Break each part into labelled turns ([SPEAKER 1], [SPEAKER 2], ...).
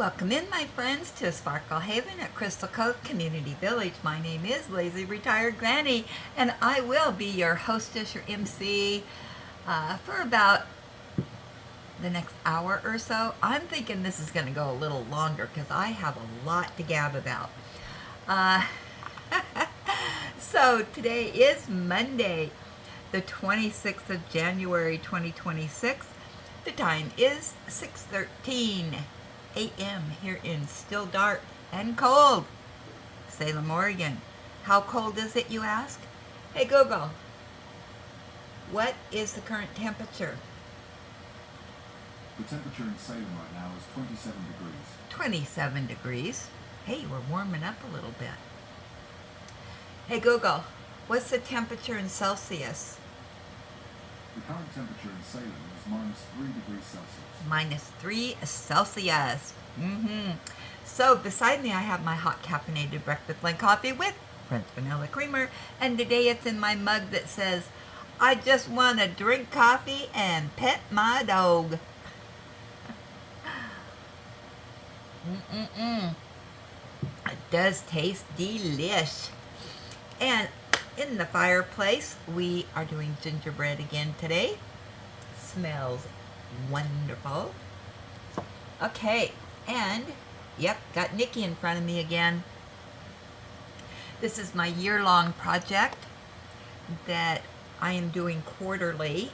[SPEAKER 1] Welcome in, my friends, to Sparkle Haven at Crystal Cove Community Village. My name is Lazy Retired Granny, and I will be your hostess, your MC, for about the next hour or so. I'm thinking this is going to go a little longer because I have a lot to gab about. So today is Monday, the 26th of January, 2026. The time is 6:13 a.m. here in still dark and cold Salem, Oregon. How cold is it, you ask? Hey Google, what is the current temperature?
[SPEAKER 2] The temperature in Salem right now is 27 degrees.
[SPEAKER 1] 27 degrees. Hey, we're warming up a little bit. Hey Google, what's the temperature in Celsius?
[SPEAKER 2] The current temperature in Salem is minus 3 degrees Celsius.
[SPEAKER 1] Minus 3 Celsius. So beside me I have my hot caffeinated breakfast blend coffee with French vanilla creamer, and today it's in my mug that says, I just want to drink coffee and pet my dog. It does taste delish. And in the fireplace we are doing gingerbread again today. Smells wonderful. Okay, and yep, got Nikki in front of me again. This is my year-long project that I am doing quarterly.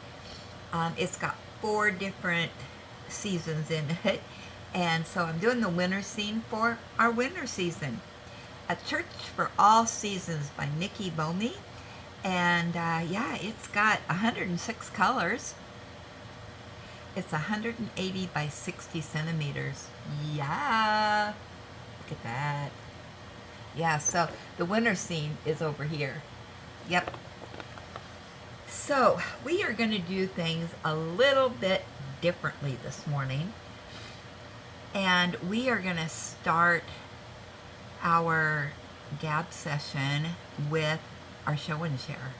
[SPEAKER 1] It's got 4 different seasons in it, and so I'm doing the winter scene for our winter season. A Church for All Seasons by Nikki Bomey, and yeah, it's got 106 colors. It's 180 by 60 centimeters. Yeah, look at that. Yeah, so the winter scene is over here. Yep. So we are going to do things a little bit differently this morning, and we are going to start our gab session with our show and share.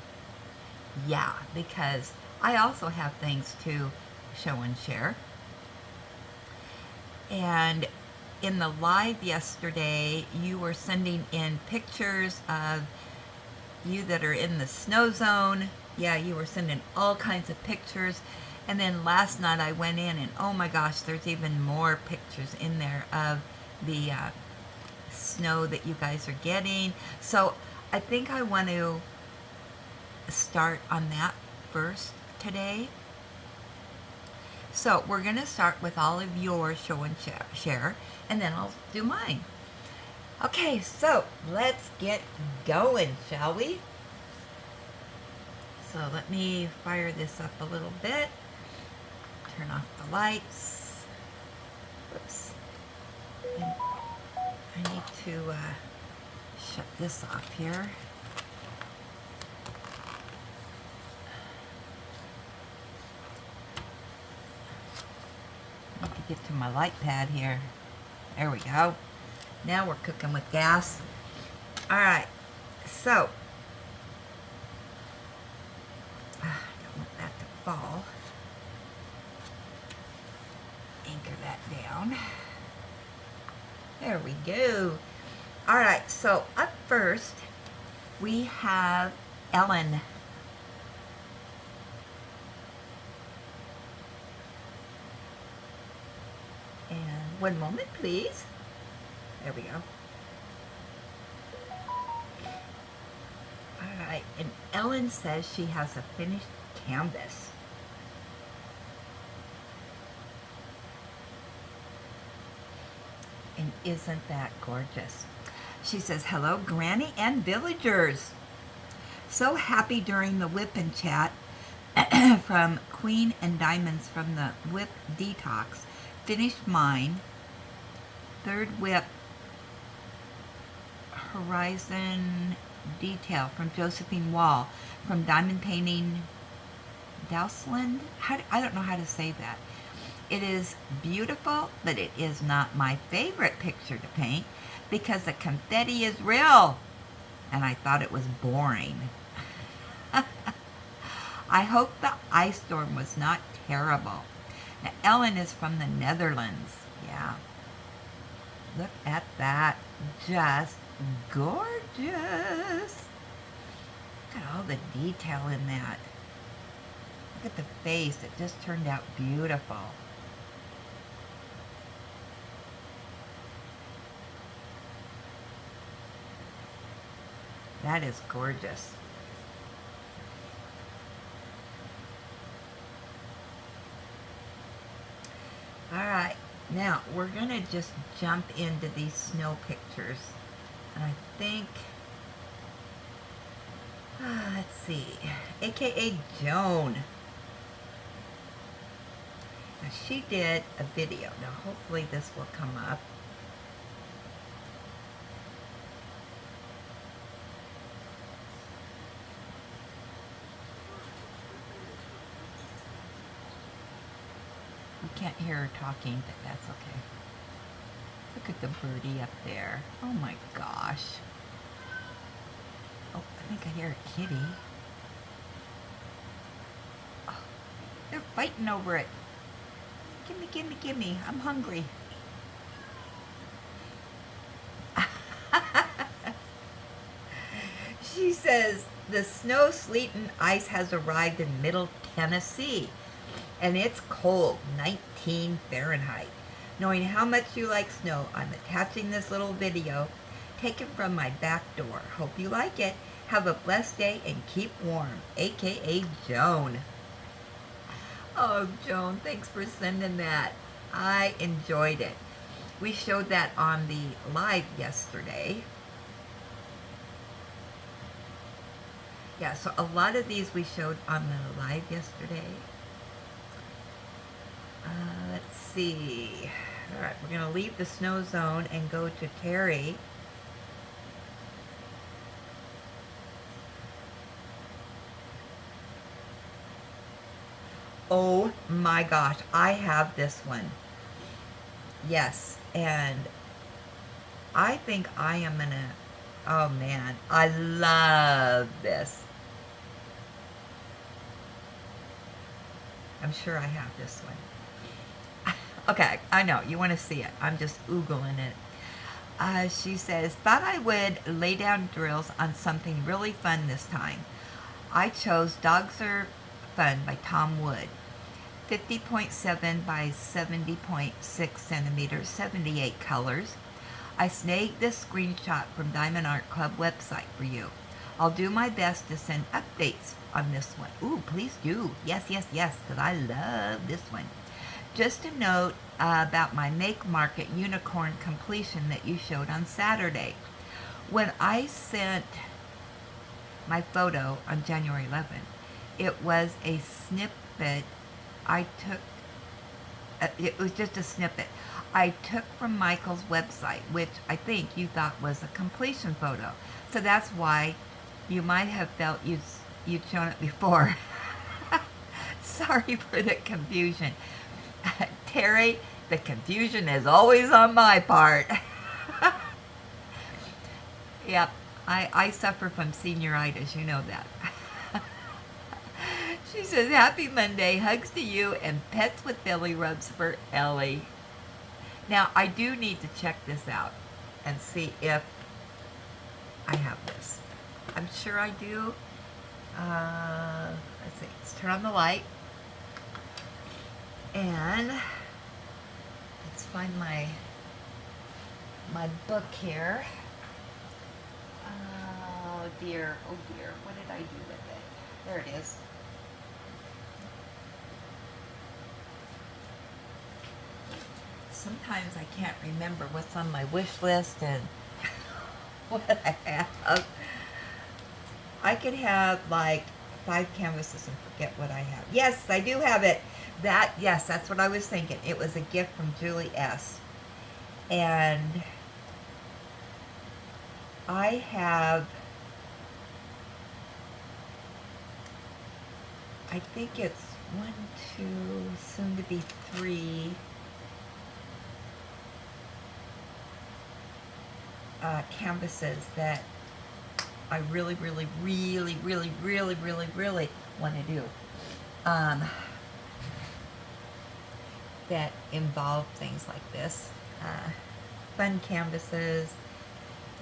[SPEAKER 1] Yeah, because I also have things to show and share. And in the live yesterday, you were sending in pictures of you that are in the snow zone. Yeah, you were sending all kinds of pictures. And then last night I went in and oh my gosh, there's even more pictures in there of the snow that you guys are getting. So I think I want to start on that first today. So we're going to start with all of your show and share, and then I'll do mine. Okay, so let's get going, shall we? So let me fire this up a little bit. Turn off the lights. Whoops. And I need to shut this off here. I need to get to my light pad here. There we go. Now we're cooking with gas. All right, so I don't want that to fall. Anchor that down. There we go. All right, so up first we have Ellen. And one moment, please. There we go. All right, and Ellen says she has a finished canvas. And isn't that gorgeous? She says, hello, Granny and villagers. So happy during the whip and chat from Queen and Diamonds from the whip detox. Finished mine. Third whip horizon detail from Josephine Wall from Diamond Painting Dowsland. I don't know how to say that. It is beautiful, but it is not my favorite picture to paint because the confetti is real, and I thought it was boring. I hope the ice storm was not terrible. Now, Ellen is from the Netherlands. Yeah. Look at that. Just gorgeous. Look at all the detail in that. Look at the face. It just turned out beautiful. That is gorgeous. All right, now we're gonna just jump into these snow pictures. And I think, let's see, AKA Joan. Now she did a video. Now hopefully this will come up. You can't hear her talking, but that's okay. Look at the birdie up there. Oh my gosh. Oh, I think I hear a kitty. Oh, they're fighting over it. Gimme, gimme, gimme. I'm hungry. She says, the snow, sleet, and ice has arrived in Middle Tennessee. And it's cold, 19 Fahrenheit. Knowing how much you like snow, I'm attaching this little video taken from my back door. Hope you like it. Have a blessed day and keep warm. AKA Joan. Oh, Joan, thanks for sending that. I enjoyed it. We showed that on the live yesterday. Yeah, so a lot of these we showed on the live yesterday. Let's see. All right, we're going to leave the snow zone and go to Terry. Oh my gosh, I have this one. Yes, and I think I am going to, oh man, I love this. I'm sure I have this one. Okay, I know, you want to see it. I'm just oogling it. She says, thought I would lay down drills on something really fun this time. I chose Dogs Are Fun by Tom Wood. 50.7 by 70.6 centimeters, 78 colors. I snagged this screenshot from Diamond Art Club website for you. I'll do my best to send updates on this one. Ooh, please do. Yes, yes, yes, because I love this one. Just a note about my Make Market unicorn completion that you showed on Saturday. When I sent my photo on January 11th, it was a snippet I took. It was just a snippet I took from Michael's website, which I think you thought was a completion photo. So that's why you might have felt you'd shown it before. Sorry for the confusion. Terry, the confusion is always on my part. Yep, I suffer from senioritis, you know that. She says, happy Monday, hugs to you, and pets with belly rubs for Ellie. Now, I do need to check this out and see if I have this. I'm sure I do. Let's see, let's turn on the light. And let's find my book here. Oh dear, what did I do with it? There it is. Sometimes I can't remember what's on my wish list and what I have. I could have like 5 canvases and forget what I have. Yes, I do have it. Yes, that's what I was thinking. It was a gift from Julie S. And I have, I think it's 1, 2, soon to be 3 canvases that I really want to do. That involve things like this. fun canvases.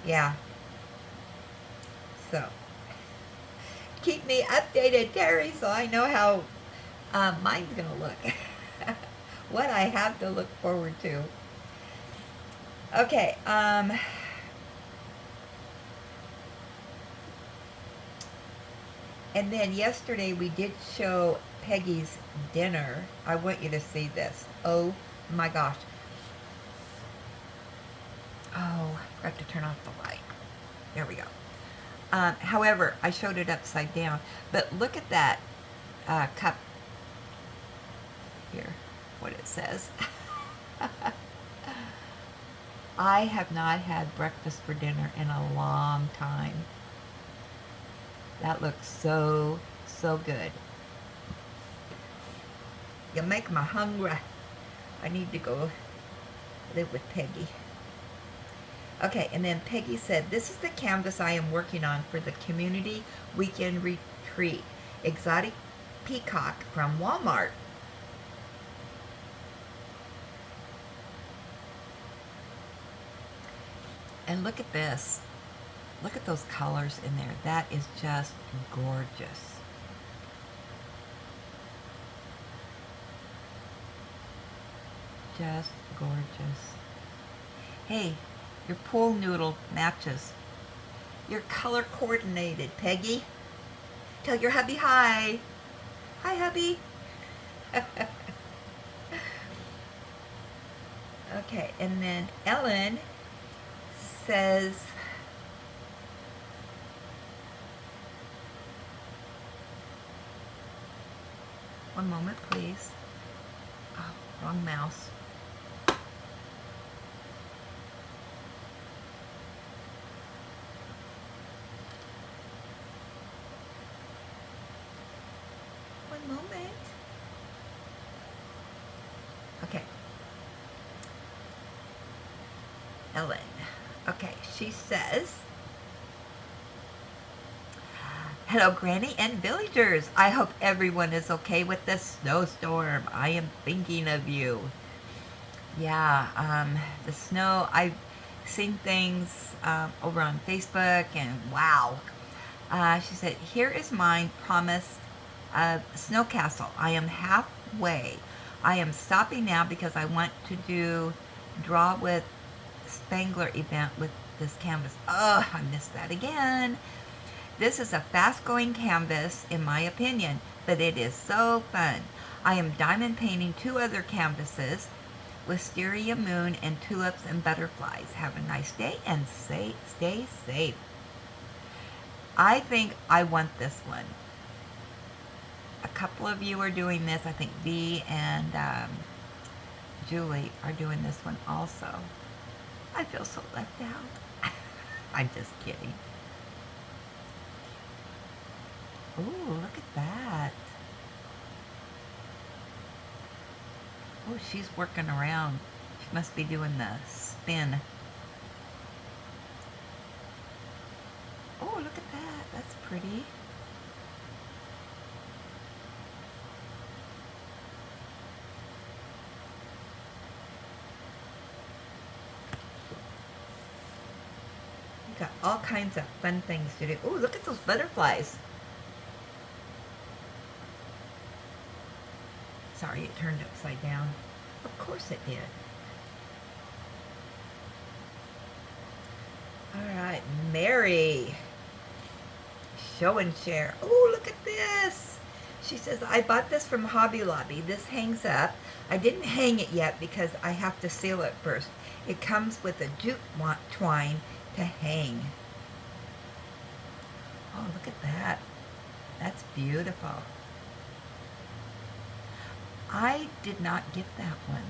[SPEAKER 1] Yeah. So, keep me updated, Terry, so I know how mine's going to look. What I have to look forward to. Okay, and then yesterday we did show Peggy's dinner. I want you to see this. Oh my gosh. Oh, I forgot to turn off the light. There we go. However, I showed it upside down. But look at that cup here, what it says. I have not had breakfast for dinner in a long time. That looks so, so good. You make me hungry. I need to go live with Peggy. Okay, and then Peggy said, this is the canvas I am working on for the community weekend retreat. Exotic peacock from Walmart. And look at this. Look at those colors in there. That is just gorgeous. Just gorgeous. Hey, your pool noodle matches. You're color coordinated, Peggy. Tell your hubby hi. Hi, hubby. Okay, and then Ellen says, one moment, please. Oh, wrong mouse. One moment. Okay. Ellen. Okay, she says, hello, Granny and villagers. I hope everyone is okay with this snowstorm. I am thinking of you. Yeah, the snow, I've seen things over on Facebook, and wow. She said, here is mine promised snow castle. I am halfway. I am stopping now because I want to do draw with Spangler event with this canvas. Oh, I missed that again. This is a fast-going canvas, in my opinion, but it is so fun. I am diamond painting 2 other canvases, Wisteria Moon and Tulips and Butterflies. Have a nice day and stay safe. I think I want this one. A couple of you are doing this. I think Dee and Julie are doing this one also. I feel so left out. I'm just kidding. Ooh, look at that. Oh, she's working around. She must be doing the spin. Oh, look at that. That's pretty. Got all kinds of fun things to do. Oh, look at those butterflies. Sorry, it turned upside down. Of course it did. All right, Mary. Show and share. Oh, look at this. She says, I bought this from Hobby Lobby. This hangs up. I didn't hang it yet because I have to seal it first. It comes with a jute twine to hang. Oh, look at that. That's beautiful. I did not get that one.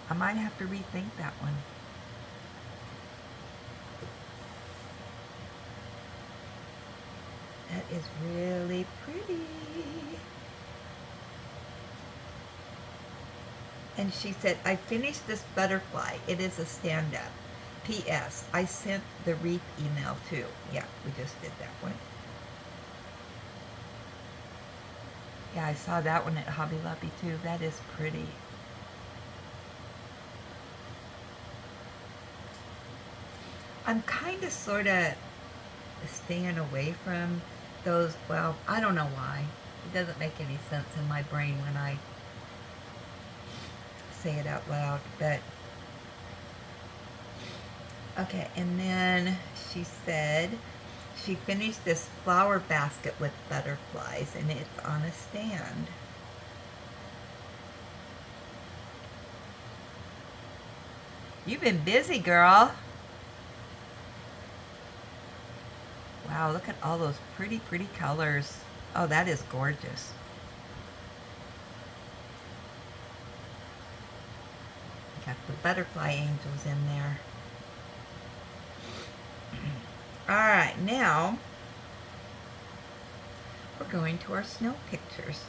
[SPEAKER 1] I might have to rethink that one. That is really pretty. And she said, I finished this butterfly. It is a stand-up. P.S. I sent the wreath email too. Yeah, we just did that one. Yeah, I saw that one at Hobby Lobby too. That is pretty. I'm kind of sort of staying away from those. Well, I don't know why. It doesn't make any sense in my brain when I say it out loud. But okay, and then she said she finished this flower basket with butterflies, and it's on a stand. You've been busy, girl. Wow, look at all those pretty, pretty colors. Oh, that is gorgeous. Got the butterfly angels in there. All right, now we're going to our snow pictures.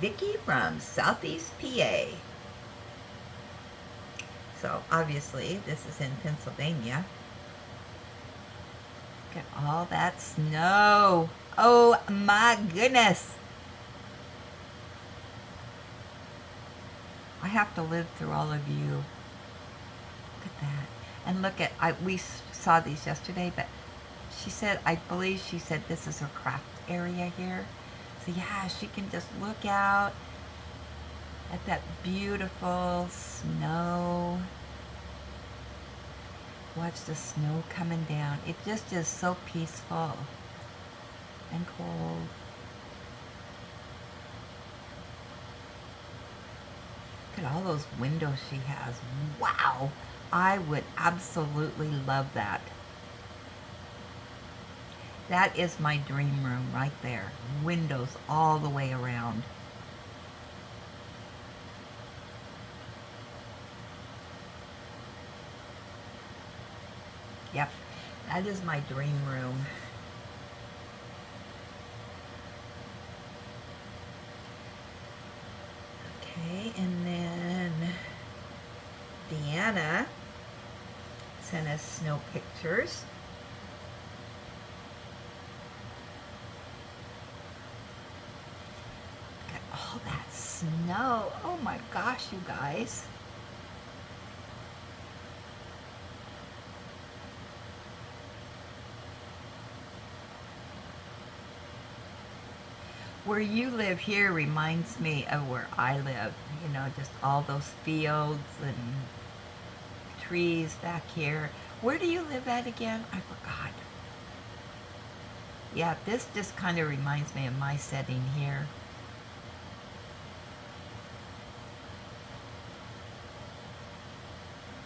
[SPEAKER 1] Vicki from Southeast PA. So obviously this is in Pennsylvania. Look at all that snow. Oh my goodness. I have to live through all of you. Look at that. And look at, we saw these yesterday, but she said, I believe she said this is her craft area here. So yeah, she can just look out at that beautiful snow. Watch the snow coming down. It just is so peaceful and cold. Look at all those windows she has. Wow! I would absolutely love that. That is my dream room right there. Windows all the way around. Yep, that is my dream room. Okay, and then Deanna sent us snow pictures. Look at all that snow. Oh my gosh, you guys. Where you live here reminds me of where I live. You know, just all those fields and trees back here. Where do you live at again? I forgot. Yeah, this just kind of reminds me of my setting here.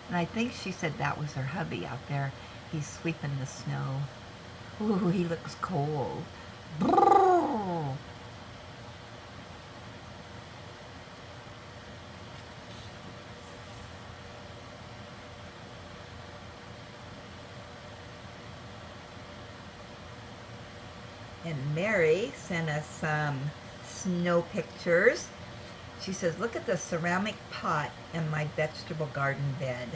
[SPEAKER 1] And I think she said that was her hubby out there. He's sweeping the snow. Ooh, he looks cold. Brrr. And Mary sent us some snow pictures. She says, look at the ceramic pot in my vegetable garden bed.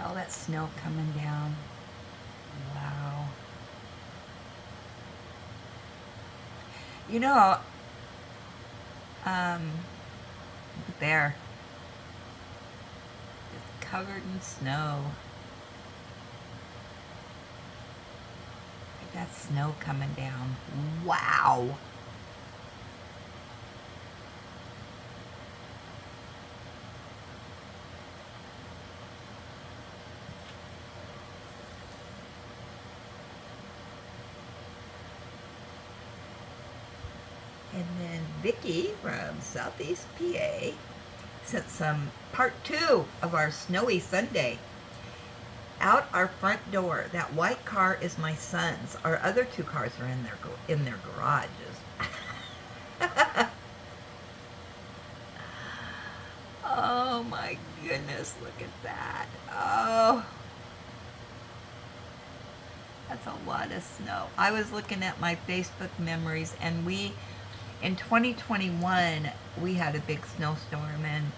[SPEAKER 1] All that snow coming down. Wow. You know, look there. It's covered in snow. Look at that snow coming down. Wow. And then Vicki from Southeast PA sent some part 2 of our snowy Sunday. Out our front door. That white car is my son's. Our other 2 cars are in their garages. Oh my goodness, look at that. Oh. That's a lot of snow. I was looking at my Facebook memories, and in 2021, we had a big snowstorm, and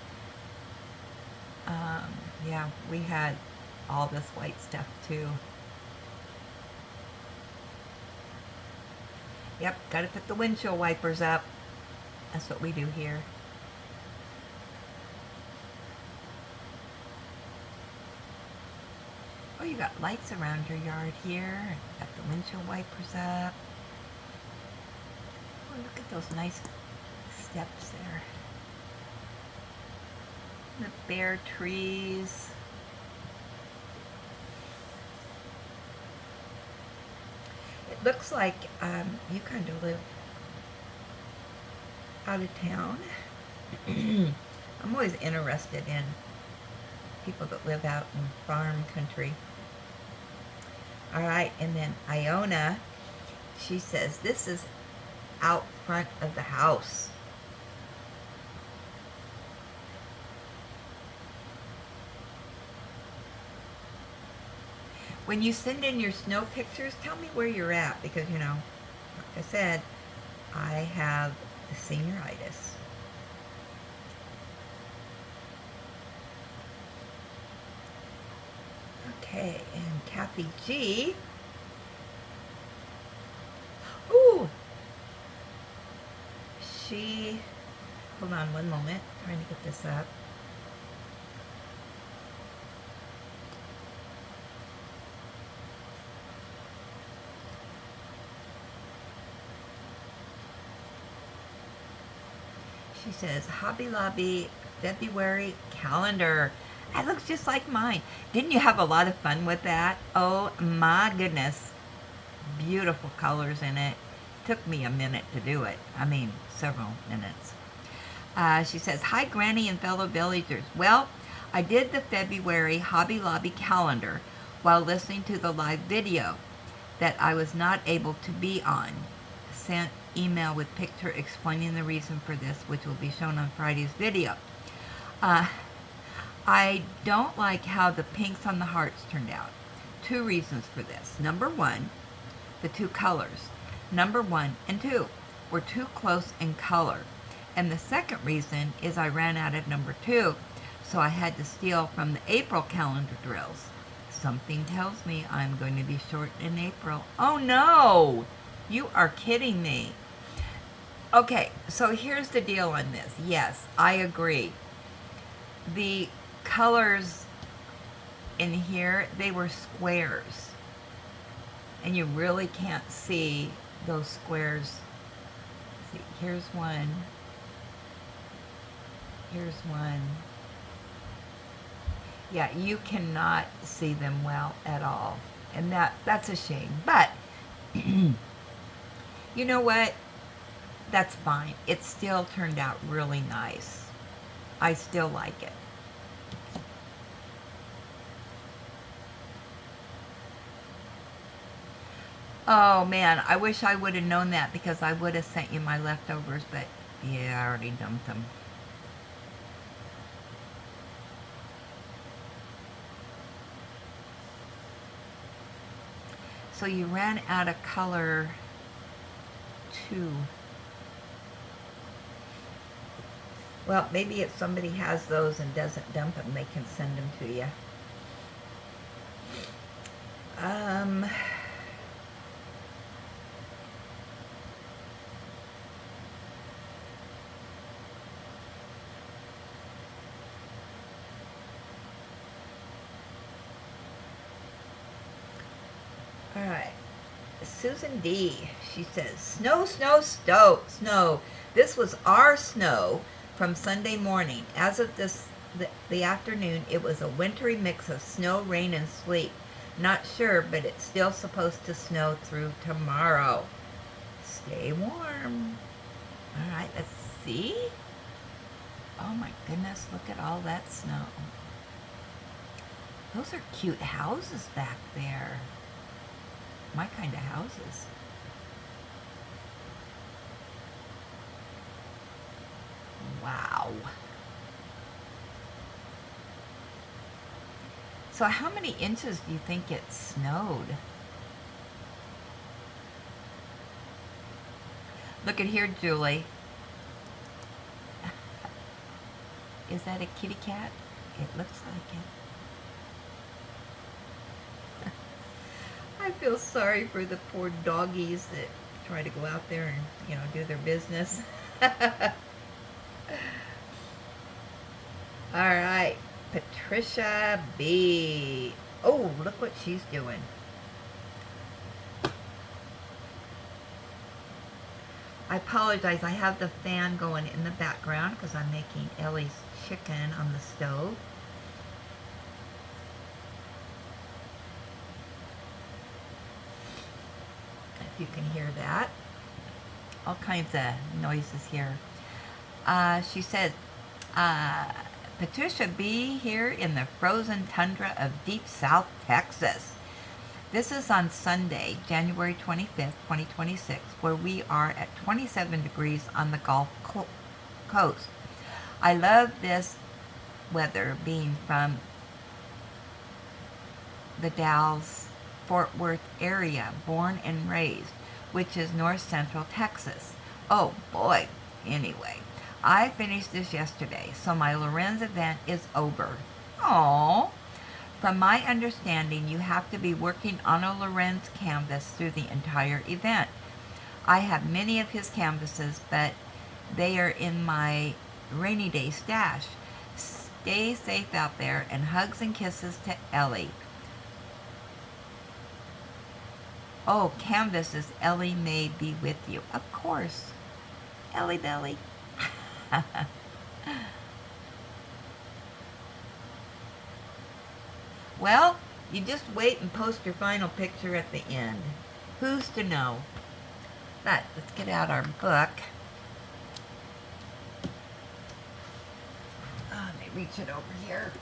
[SPEAKER 1] yeah, we had all this white stuff too. Yep, gotta put the windshield wipers up. That's what we do here. Oh, you got lights around your yard here. Got the windshield wipers up. Oh, look at those nice steps there. The bare trees. It looks like you kind of live out of town. I'm always interested in people that live out in farm country. All right, and then Iona, she says, this is out front of the house. When you send in your snow pictures, tell me where you're at, because, you know, like I said, I have senioritis. Okay, and Kathy G. Ooh! She, hold on one moment, trying to get this up. She says, Hobby Lobby February calendar. That looks just like mine. Didn't you have a lot of fun with that? Oh my goodness. Beautiful colors in it. Took me a minute to do it. I mean, several minutes. She says, hi Granny and fellow villagers. Well, I did the February Hobby Lobby calendar while listening to the live video that I was not able to be on. Sent email with picture explaining the reason for this, which will be shown on Friday's video. I don't like how the pinks on the hearts turned out. Two reasons for this. Number one, the two colors. Number 1 and 2 were too close in color. And the second reason is I ran out of number 2, so I had to steal from the April calendar drills. Something tells me I'm going to be short in April. Oh no! You are kidding me. Okay, so here's the deal on this. Yes, I agree. The colors in here, they were squares. And you really can't see those squares. See, here's one. Here's one. Yeah, you cannot see them well at all. And that's a shame. But, you know what? That's fine. It still turned out really nice. I still like it. Oh man, I wish I would have known that, because I would have sent you my leftovers, but yeah, I already dumped them. So you ran out of color 2. Well, maybe if somebody has those and doesn't dump them, they can send them to you. All right. Susan D. She says, snow, snow, snow, snow. This was our snow from Sunday morning. As of the afternoon, it was a wintry mix of snow, rain, and sleet. Not sure, but it's still supposed to snow through tomorrow. Stay warm. All right, let's see. Oh my goodness, look at all that snow. Those are cute houses back there. My kind of houses. Wow. So how many inches do you think it snowed? Look at here, Julie. Is that a kitty cat? It looks like it. I feel sorry for the poor doggies that try to go out there and, do their business. All right, Patricia B. Oh, look what she's doing. I apologize. I have the fan going in the background because I'm making Ellie's chicken on the stove. If you can hear that. All kinds of noises here. She said, Patricia B. here in the frozen tundra of deep South Texas. This is on Sunday, January 25th, 2026, where we are at 27 degrees on the Gulf Coast. I love this weather being from the Dallas, Fort Worth area, born and raised, which is north central Texas. Oh boy, anyway. I finished this yesterday, so my Lorenz event is over. Aww. From my understanding, you have to be working on a Lorenz canvas through the entire event. I have many of his canvases, but they are in my rainy day stash. Stay safe out there, and hugs and kisses to Ellie. Oh, canvases Ellie may be with you. Of course. Ellie Belly. Well, you just wait and post your final picture at the end. Who's to know? But let's get out our book. Let me reach it over here.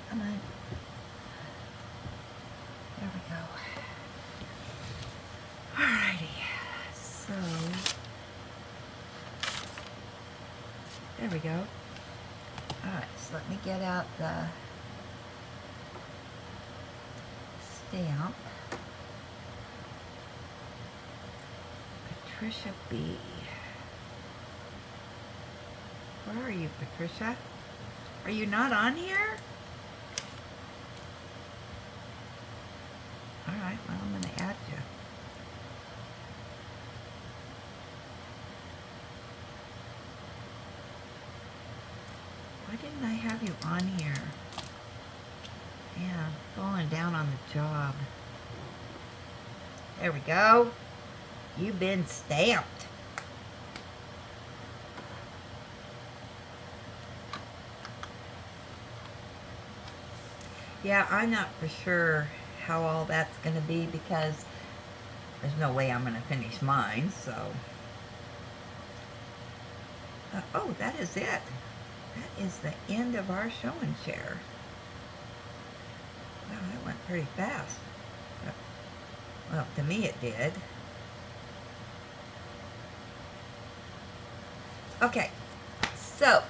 [SPEAKER 1] Come on. There we go. Alrighty. So, there we go. Alright, so let me get out the stamp. Patricia B. Where are you, Patricia? Are you not on here? Alright, well, I'm going to add you. Why didn't I have you on here? Yeah, falling down on the job. There we go. You've been stamped. Yeah, I'm not for sure how all that's going to be because there's no way I'm going to finish mine, so. Oh, that is it. That is the end of our show and share. Wow, that went pretty fast. Well, to me it did. Okay, so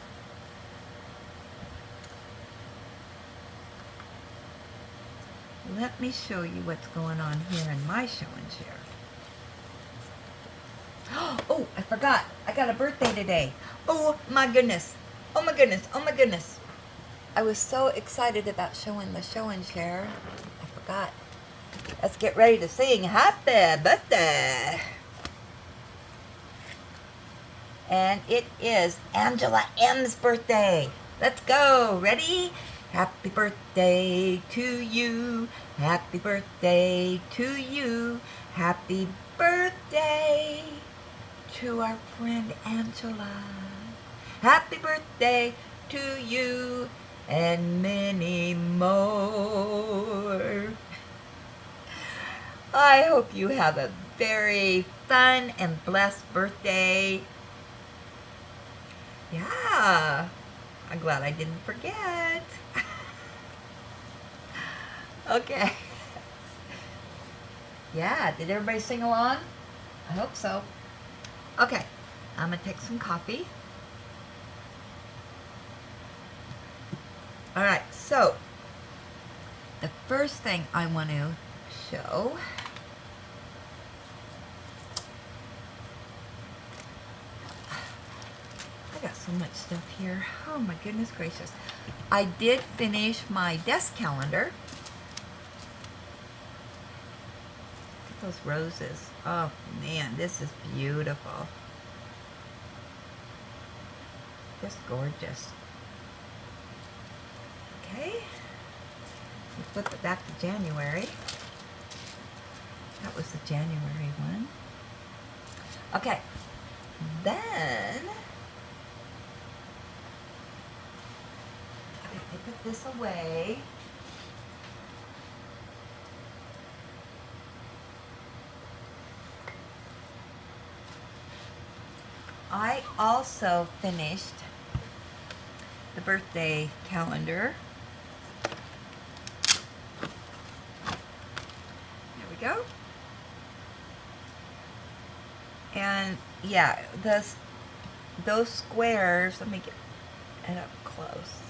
[SPEAKER 1] let me show you what's going on here in my show and share. Oh, I forgot. I got a birthday today. Oh my goodness. Oh my goodness. Oh my goodness. I was so excited about showing the show and share. I forgot. Let's get ready to sing Happy Birthday. And it is Angela M's birthday. Let's go. Ready? Happy birthday to you. Happy birthday to you. Happy birthday to our friend Angela. Happy birthday to you and many more. I hope you have a very fun and blessed birthday. Yeah, I'm glad I didn't forget. Okay. Yeah, did everybody sing along? I hope so. Okay, I'm going to take some coffee. All right, so the first thing I want to show I got so much stuff here. Oh my goodness gracious. I did finish my desk calendar. Look at those roses. Oh man, this is beautiful. Just gorgeous. Okay. We flip it back to January. That was the January one. Okay. Then I put this away. I also finished the birthday calendar. There we go. And yeah, those squares, let me get it up close.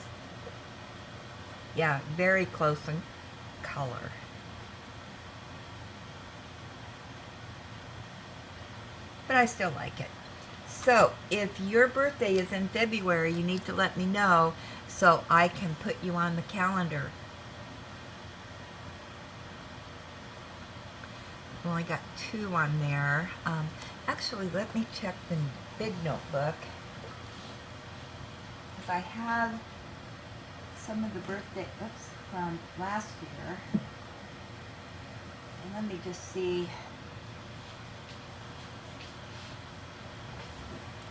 [SPEAKER 1] Yeah, very close in color. But I still like it. So if your birthday is in February, you need to let me know so I can put you on the calendar. I've only got 2 on there. Actually, let me check the big notebook. Because I have some of the birthday from last year. And let me just see.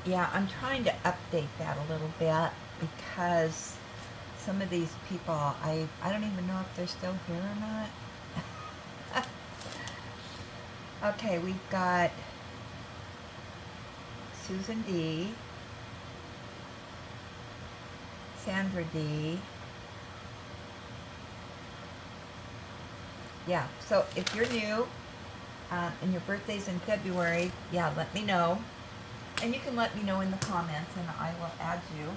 [SPEAKER 1] Yeah, I'm trying to update that a little bit because some of these people, I don't even know if they're still here or not. Okay, we've got Susan D, Sandra D. Yeah, so if you're new and your birthday's in February, yeah, let me know. And you can let me know in the comments and I will add you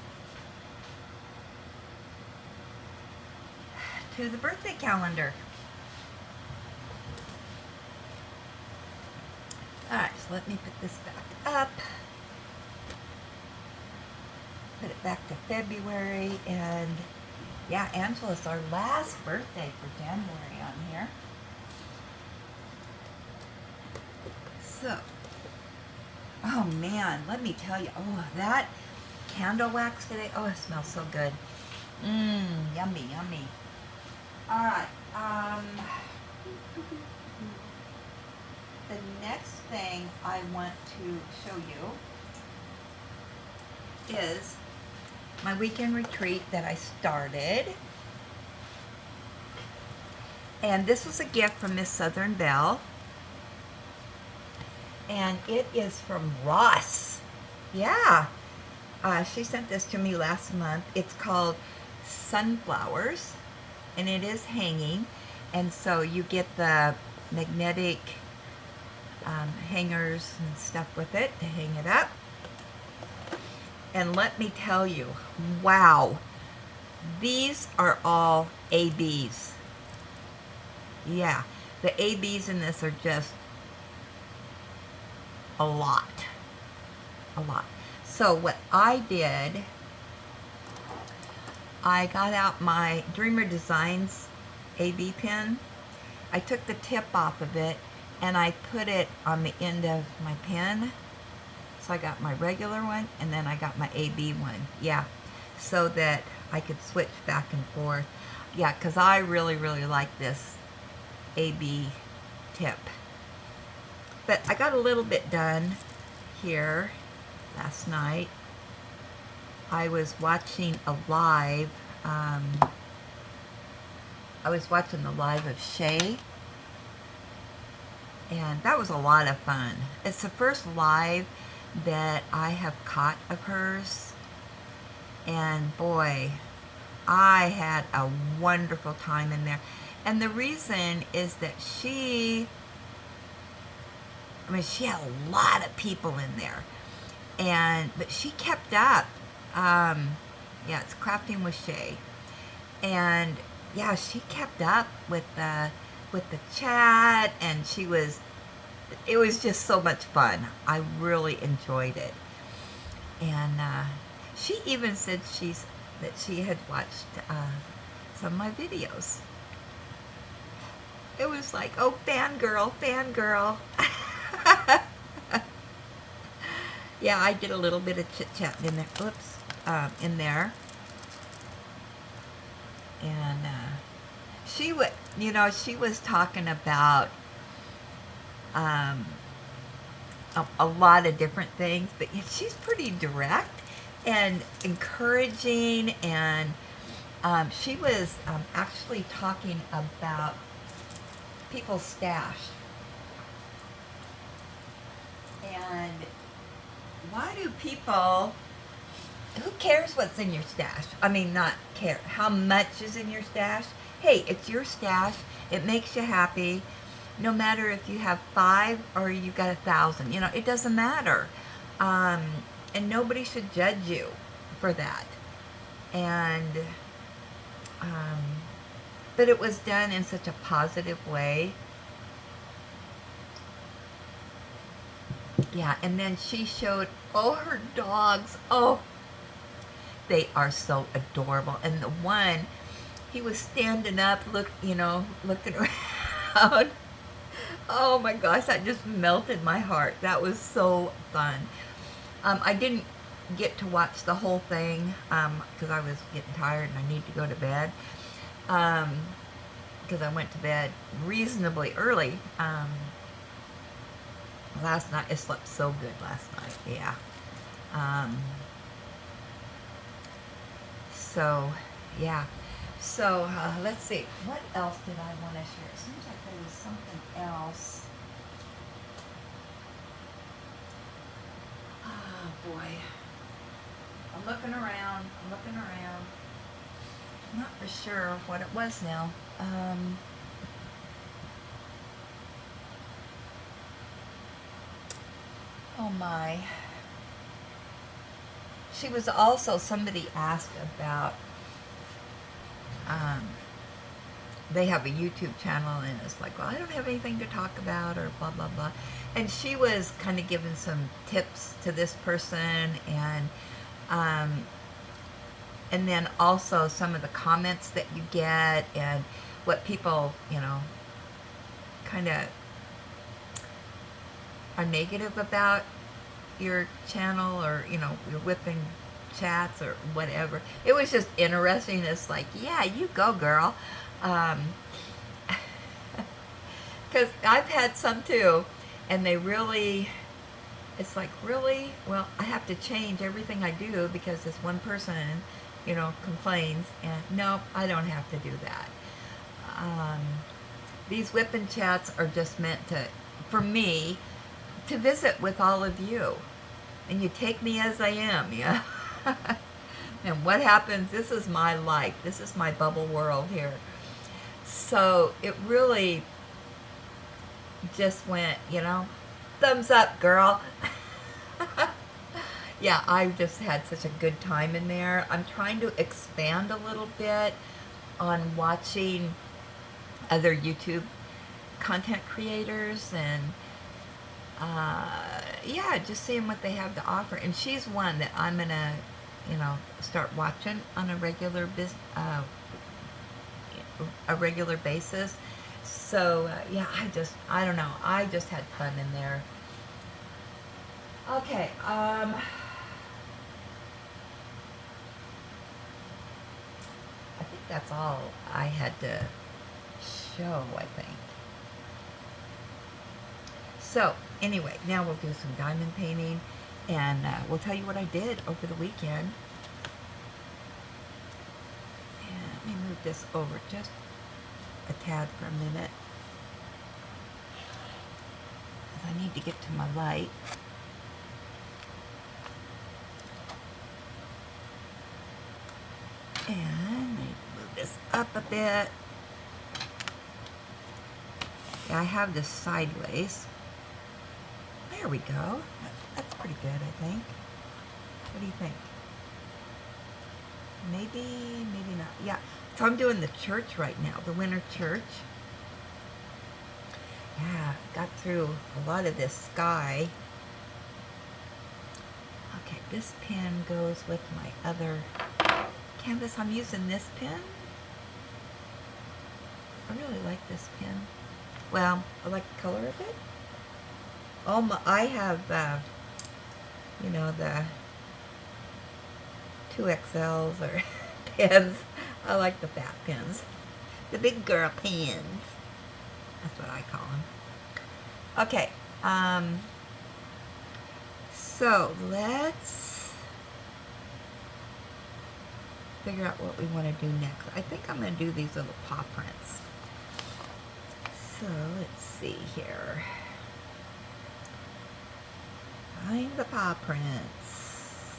[SPEAKER 1] to the birthday calendar. Alright, so let me put this back up. Put it back to February. And yeah, Angela's our last birthday for January on here. So, oh man, let me tell you, oh, that candle wax today, oh, it smells so good. Yummy, yummy. All right, the next thing I want to show you is my weekend retreat that I started. And this was a gift from Miss Southern Belle. And it is from Ross. Yeah. She sent this to me last month. It's called Sunflowers. And it is hanging. And so you get the magnetic hangers and stuff with it to hang it up. And let me tell you, wow. These are all ABs. Yeah. The ABs in this are just a lot. So what I did, I got out my Dreamer Designs AB pen. I took the tip off of it and I put it on the end of my pen. So I got my regular one and then I got my AB one. Yeah, so that I could switch back and forth. Yeah, because I really like this AB tip. But I got a little bit done here last night. I was watching a live. I was watching the live of Shay. And that was a lot of fun. It's the first live that I have caught of hers. And boy, I had a wonderful time in there. And the reason is that she had a lot of people in there. But she kept up. Yeah, it's Crafting with Shay. And yeah, she kept up with the chat, and it was just so much fun. I really enjoyed it. And She even said that she had watched some of my videos. It was like, oh, fangirl, fangirl. Yeah, I did a little bit of chit-chat in there. Oops, in there. And she would, she was talking about a lot of different things, but she's pretty direct and encouraging, and she was actually talking about people's stash. And why do people, who cares what's in your stash? I mean, not care how much is in your stash. Hey, it's your stash. It makes you happy. No matter if you have 5 or you got 1,000, it doesn't matter. And nobody should judge you for that. And, but it was done in such a positive way. Yeah, and then she showed all her dogs. Oh, they are so adorable. And the one, he was standing up, looking around. Oh my gosh, that just melted my heart. That was so fun. I didn't get to watch the whole thing because I was getting tired and I need to go to bed. Because I went to bed reasonably early. Last night, I slept so good last night, yeah. So, yeah. So, let's see. What else did I want to share? It seems like there was something else. Oh, boy. I'm looking around. I'm not for sure what it was now. Oh my. She was also, somebody asked about, they have a YouTube channel and it's like, well, I don't have anything to talk about or blah, blah, blah. And she was kind of giving some tips to this person, and then also some of the comments that you get and what people, kind of are negative about your channel, or your whipping chats or whatever. It was just interesting. It's like, yeah, you go, girl. Because I've had some too, and they really, it's like, really? Well, I have to change everything I do because this one person, complains, and no, I don't have to do that. These whipping chats are just meant for me, to visit with all of you. And you take me as I am, yeah? And what happens, this is my life. This is my bubble world here. So it really just went, thumbs up, girl. Yeah, I just had such a good time in there. I'm trying to expand a little bit on watching other YouTube content creators, and yeah, just seeing what they have to offer. And she's one that I'm gonna, start watching on a regular basis. So yeah, I don't know. I just had fun in there. Okay. I think that's all I had to show, I think. So, anyway, now we'll do some diamond painting, and we'll tell you what I did over the weekend. And let me move this over just a tad for a minute, because I need to get to my light. And I move this up a bit. Yeah, I have this sideways. There we go. That's pretty good, I think. What do you think? Maybe, maybe not. Yeah, so I'm doing the church right now, the winter church. Yeah, got through a lot of this sky. Okay, this pen goes with my other canvas. I'm using this pen. I really like this pen. Well, I like the color of it. I have, you know, the 2XLs or pens. I like the fat pens. The big girl pens. That's what I call them. Okay, so let's figure out what we want to do next. I think I'm going to do these little paw prints. So let's see here. Find the paw prints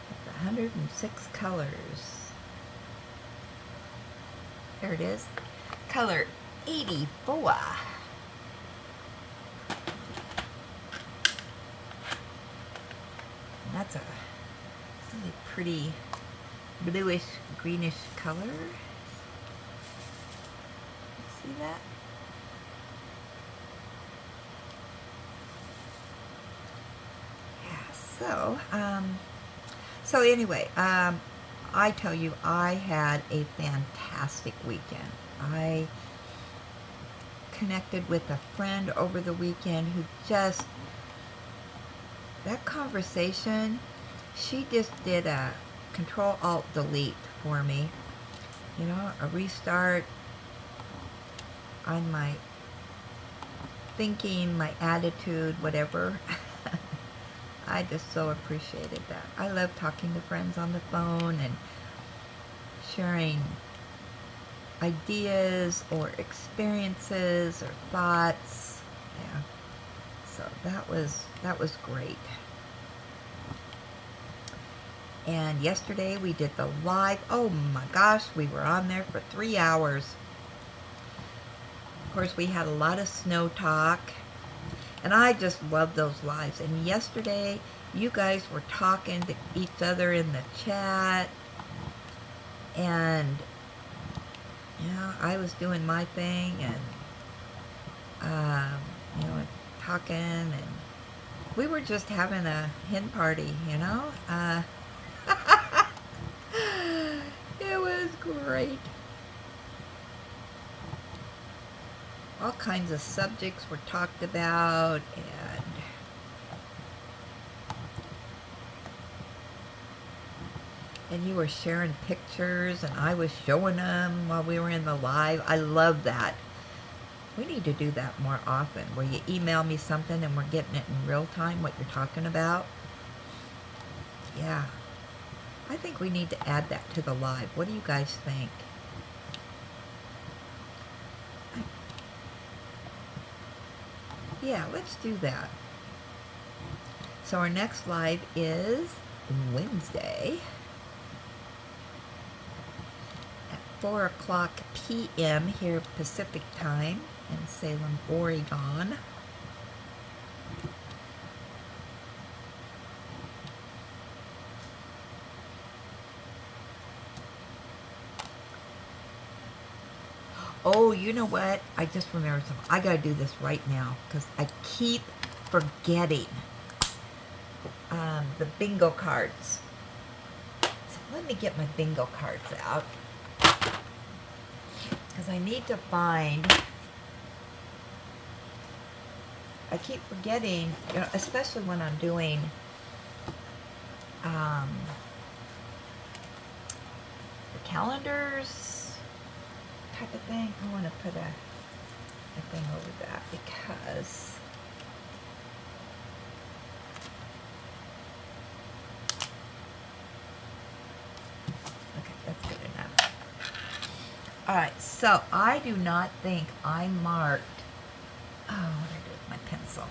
[SPEAKER 1] with 106 colors. There it is. Color 84. And that's a really pretty bluish, greenish color. See that? Yeah, so anyway, I tell you, I had a fantastic weekend. I connected with a friend over the weekend who just, that conversation, she just did a Control-Alt-Delete for me. You know, a restart on my thinking, my attitude, whatever. I just so appreciated that. I love talking to friends on the phone and sharing ideas or experiences or thoughts. Yeah. So that was great. And yesterday we did the live. Oh my gosh, we were on there for 3 hours. Of course, we had a lot of snow talk. And I just love those lives. And yesterday, you guys were talking to each other in the chat. And, you know, I was doing my thing and, you know, talking. And we were just having a hen party, you know. It was great. All kinds of subjects were talked about, and you were sharing pictures and I was showing them while we were in the live. I love that. We need to do that more often, where you email me something and we're getting it in real time, what you're talking about. Yeah. I think we need to add that to the live. What do you guys think? Yeah, let's do that. So our next live is Wednesday at 4 o'clock p.m. here Pacific time in Salem, Oregon. Oh, you know what? I just remembered something. I gotta do this right now because I keep forgetting the bingo cards. So let me get my bingo cards out because I need to find. I keep forgetting, you know, especially when I'm doing the calendars type of thing. I want to put a thing over that because okay, that's good enough. Alright, so I do not think I marked, oh, what did I do with my pencil?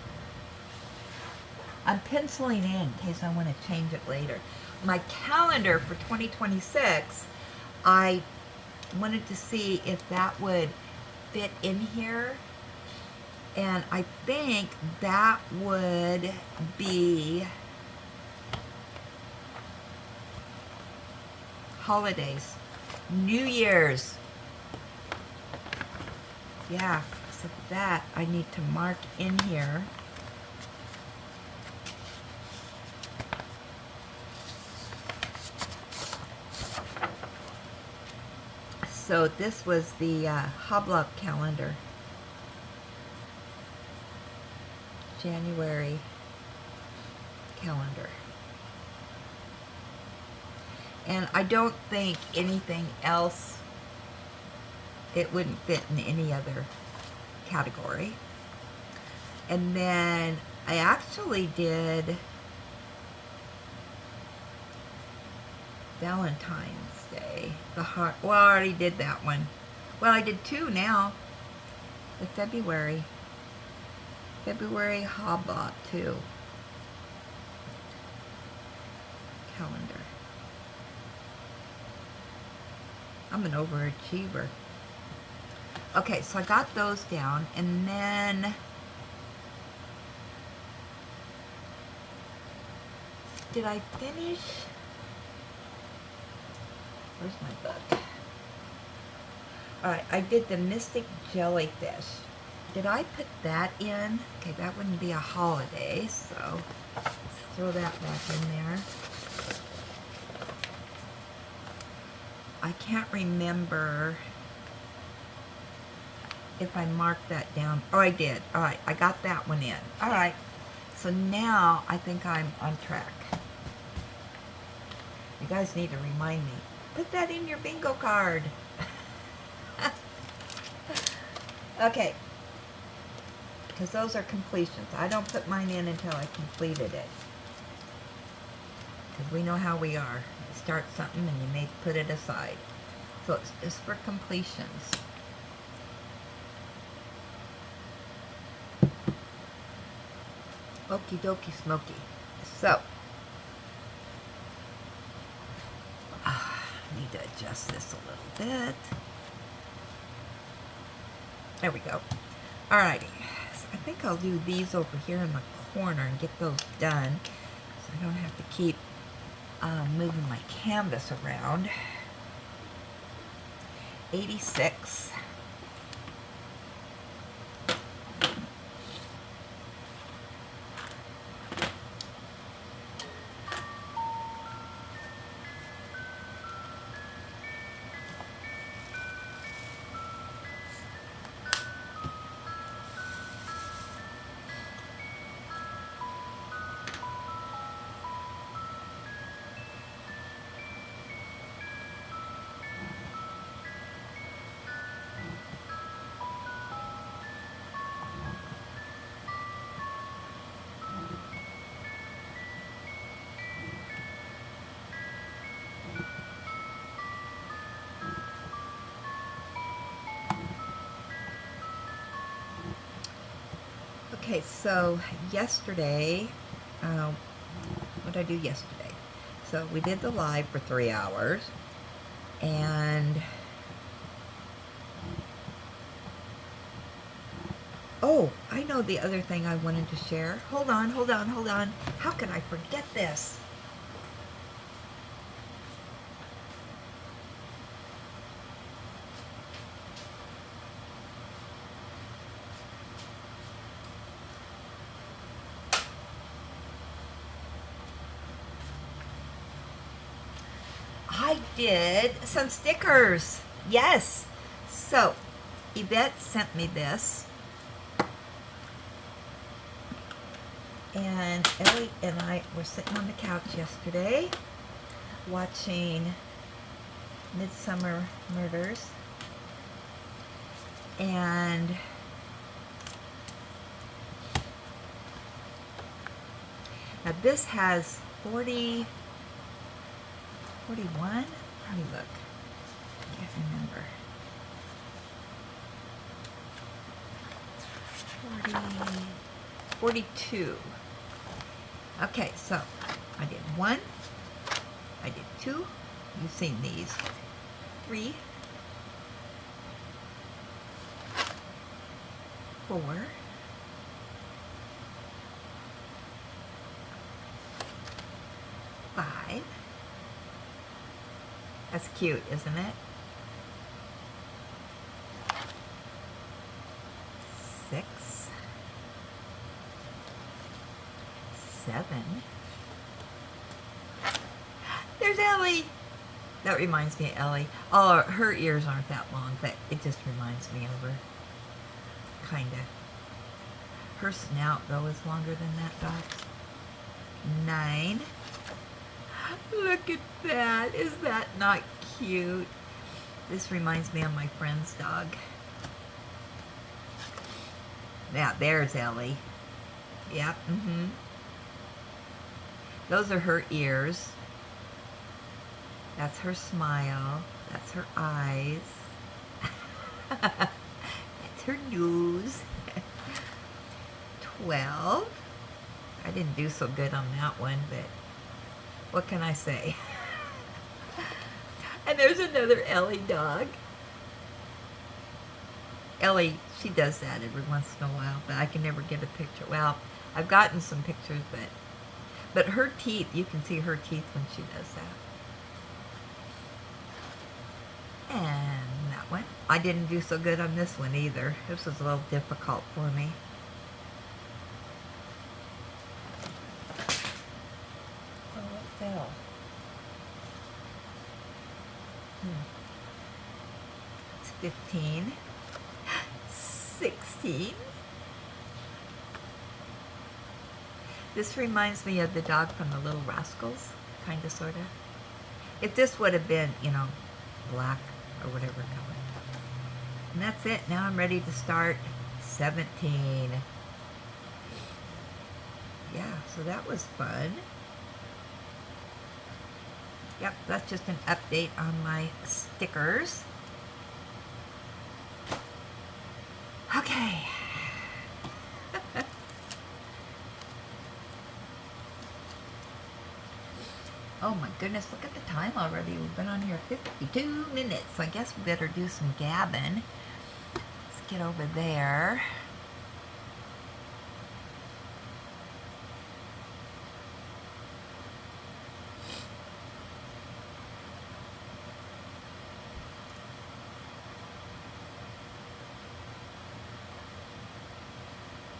[SPEAKER 1] I'm penciling in case I want to change it later. My calendar for 2026, I wanted to see if that would fit in here, and I think that would be holidays, New Year's. Yeah, so that I need to mark in here. So this was the Hoblock calendar. January calendar. And I don't think anything else, it wouldn't fit in any other category. And then I actually did Valentine's Day. The heart. Well, I already did that one. Well, I did two now. The February Hoblock too. Calendar. I'm an overachiever. Okay, so I got those down, and then did I finish? Where's my book? Alright, I did the Mystic Jellyfish. Did I put that in? Okay, that wouldn't be a holiday, so let's throw that back in there. I can't remember if I marked that down. Oh, I did. Alright, I got that one in. Alright, so now I think I'm on track. You guys need to remind me. Put that in your bingo card. Okay. Because those are completions. I don't put mine in until I completed it. Because we know how we are. You start something and you may put it aside. So it's just for completions. Okie dokie smoky. So. Need to adjust this a little bit. There we go. Alrighty. So I think I'll do these over here in the corner and get those done. So I don't have to keep moving my canvas around. 86. Okay, so yesterday, what did I do yesterday? So we did the live for 3 hours, and oh, I know the other thing I wanted to share. Hold on. How can I forget this? I did some stickers. Yes. So, Yvette sent me this. And Ellie and I were sitting on the couch yesterday watching Midsummer Murders. And now this has 41? Let me look. I can't remember. 42. Okay, so I did 1. I did 2. You've seen these. 3. 4. 5. That's cute, isn't it? 6. 7. There's Ellie. That reminds me of Ellie. Oh, her ears aren't that long, but it just reminds me of her. Kinda. Her snout, though, is longer than that dog's. 9. Look at that. Is that not cute? This reminds me of my friend's dog. Now, there's Ellie. Yep, Those are her ears. That's her smile. That's her eyes. That's her nose. 12. I didn't do so good on that one, but what can I say? And there's another Ellie dog. Ellie, she does that every once in a while, but I can never get a picture. Well, I've gotten some pictures, but her teeth, you can see her teeth when she does that. And that one. I didn't do so good on this one either. This was a little difficult for me. Oh, it fell. 15. 16. This reminds me of the dog from the Little Rascals, kind of, sort of. If this would have been, black or whatever color. And that's it. Now I'm ready to start 17. Yeah, so that was fun. Yep, that's just an update on my stickers. Okay. Oh my goodness, look at the time already. We've been on here 52 minutes. I guess we better do some gabbing. Let's get over there.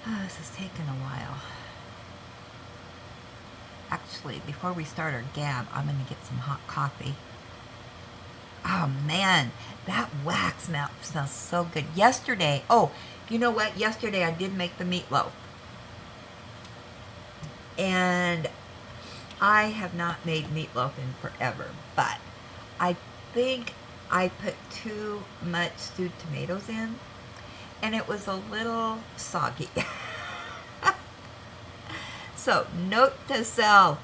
[SPEAKER 1] Oh, this is taking a while. Actually, before we start our gab, I'm going to get some hot coffee. Oh man, that wax smells so good. Yesterday, oh, you know what? Yesterday I did make the meatloaf. And I have not made meatloaf in forever, but I think I put too much stewed tomatoes in, and it was a little soggy. So, note to self,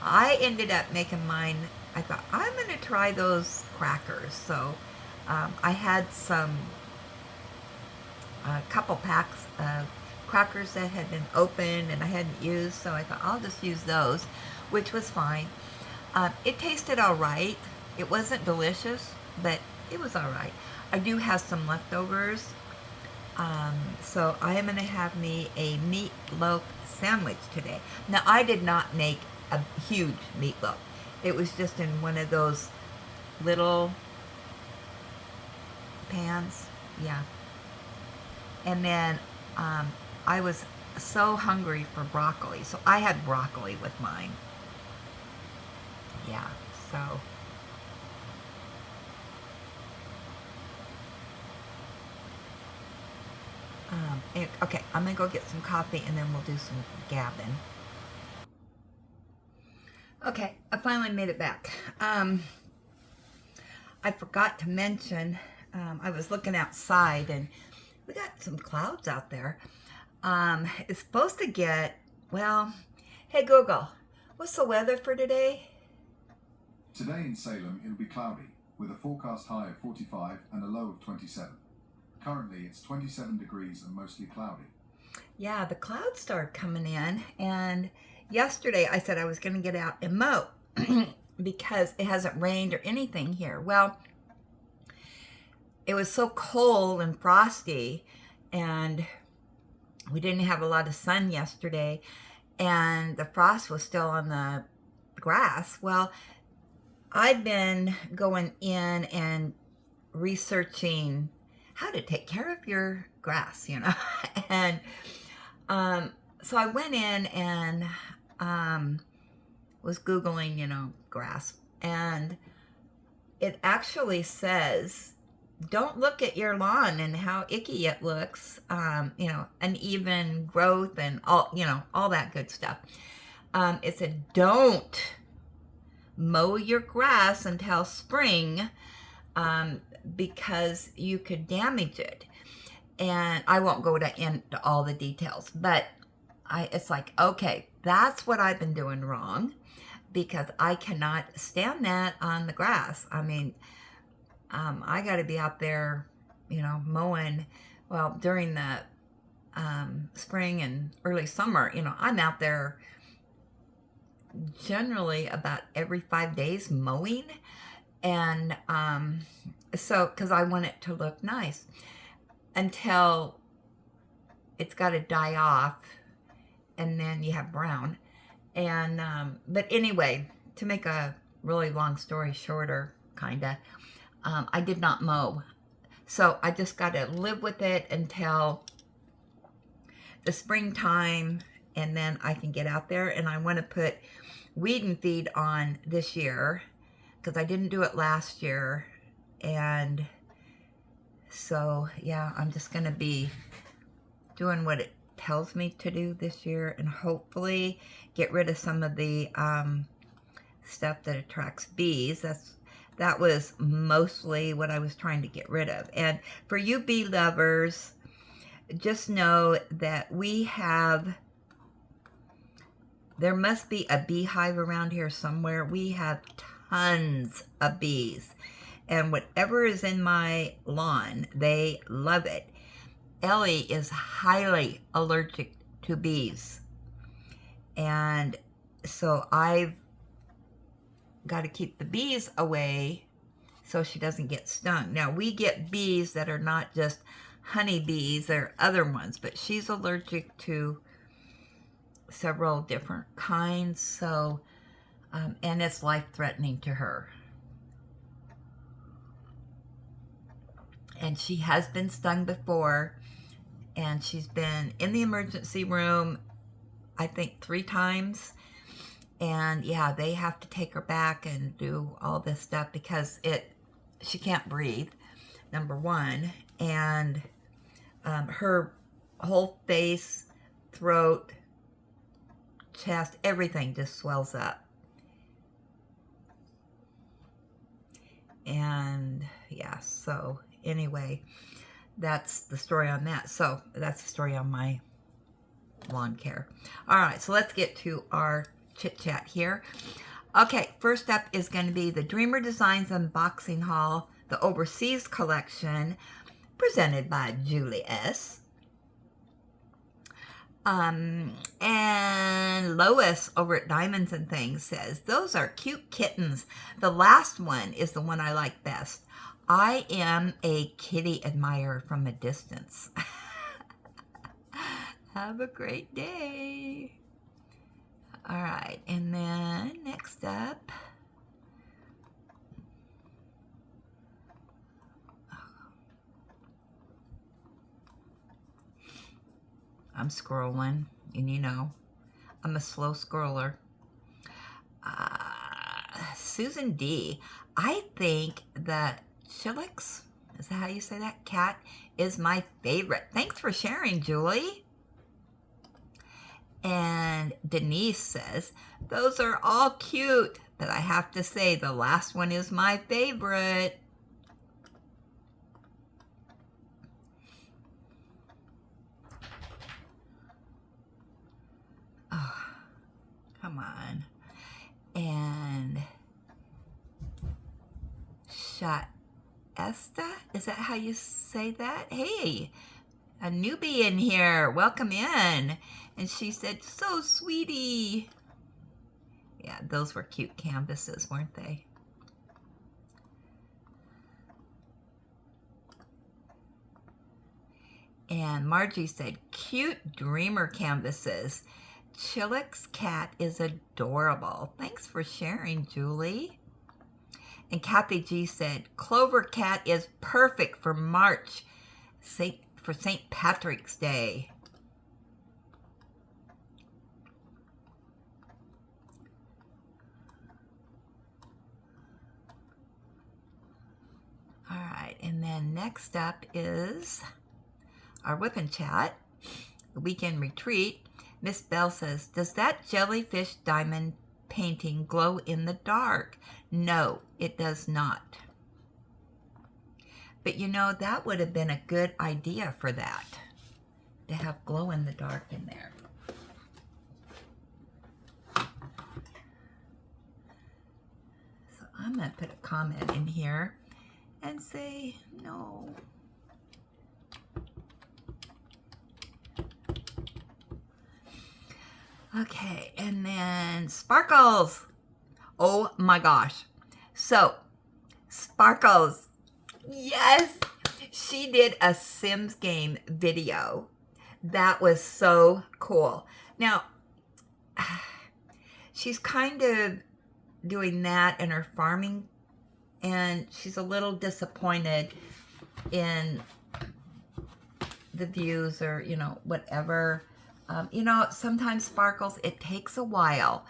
[SPEAKER 1] I ended up making mine. I thought, I'm going to try those crackers. So, I had a couple packs of crackers that had been opened and I hadn't used, so I thought, I'll just use those, which was fine. It tasted all right. It wasn't delicious, but it was all right. I do have some leftovers. So I am going to have me a meatloaf sandwich today. Now, I did not make a huge meatloaf. It was just in one of those little pans. Yeah. And then I was so hungry for broccoli. So I had broccoli with mine. Yeah, so... okay, I'm going to go get some coffee and then we'll do some gabbing. Okay, I finally made it back. I forgot to mention, I was looking outside and we got some clouds out there. It's supposed to get, well, hey Google, what's the weather for today?
[SPEAKER 2] Today in Salem, it'll be cloudy, with a forecast high of 45 and a low of 27. Currently, it's 27 degrees and mostly cloudy.
[SPEAKER 1] Yeah, the clouds started coming in, and yesterday I said I was going to get out and mow because it hasn't rained or anything here. Well, it was so cold and frosty, and we didn't have a lot of sun yesterday, and the frost was still on the grass. Well, I've been going in and researching how to take care of your grass, and so I went in and was Googling, grass And it actually says, don't look at your lawn and how icky it looks, uneven growth and all that good stuff. It said, don't mow your grass until spring, because you could damage it. And I won't go into all the details, but it's like, okay, that's what I've been doing wrong, because I cannot stand that on the grass. I mean, I got to be out there, mowing. Well, during the spring and early summer, I'm out there generally about every 5 days mowing. And so, because I want it to look nice until it's got to die off, and then you have brown. And but anyway, to make a really long story shorter, kinda, I did not mow, so I just got to live with it until the springtime, and then I can get out there. And I want to put weed and feed on this year, because I didn't do it last year. And so yeah, I'm just gonna be doing what it tells me to do this year, and hopefully get rid of some of the stuff that attracts bees. That was mostly what I was trying to get rid of. And for you bee lovers, just know that there must be a beehive around here somewhere. We have tons of bees, and whatever is in my lawn, they love it. Ellie is highly allergic to bees, and so I've got to keep the bees away so she doesn't get stung. Now, we get bees that are not just honey bees, there are other ones, but she's allergic to several different kinds, so and it's life-threatening to her. And she has been stung before, and she's been in the emergency room, I think 3 times. And yeah, they have to take her back and do all this stuff because she can't breathe, number one. And her whole face, throat, chest, everything just swells up. And yeah, so anyway, that's the story on that. So that's the story on my lawn care. All right, so let's get to our chit chat here. Okay, first up is going to be the Dreamer Designs Unboxing Haul, the Overseas Collection, presented by Julie S. And Lois over at Diamonds and Things says, those are cute kittens. The last one is the one I like best. I am a kitty admirer from a distance. Have a great day. All right, and then next up, I'm scrolling, and I'm a slow scroller. Susan D. I think that Chilix, is that how you say that? Cat is my favorite. Thanks for sharing, Julie. And Denise says, those are all cute, but I have to say the last one is my favorite. Oh, come on. And Shaesta, is that how you say that? Hey, a newbie in here. Welcome in. And she said, so sweetie. Yeah, those were cute canvases, weren't they? And Margie said, cute dreamer canvases. Chilix cat is adorable. Thanks for sharing, Julie. And Kathy G said, Clover cat is perfect for March, for St. Patrick's Day. All right, and then next up is our whip and chat, the weekend retreat. Miss Bell says, does that jellyfish diamond painting glow in the dark? No, it does not. But you know, that would have been a good idea for that, to have glow in the dark in there. So I'm going to put a comment in here and say no. Okay, and then Sparkles. Oh my gosh. So, Sparkles. Yes, she did a Sims game video. That was so cool. Now, she's kind of doing that in her farming, and she's a little disappointed in the views or, you know, whatever. You know, sometimes, Sparkles, it takes a while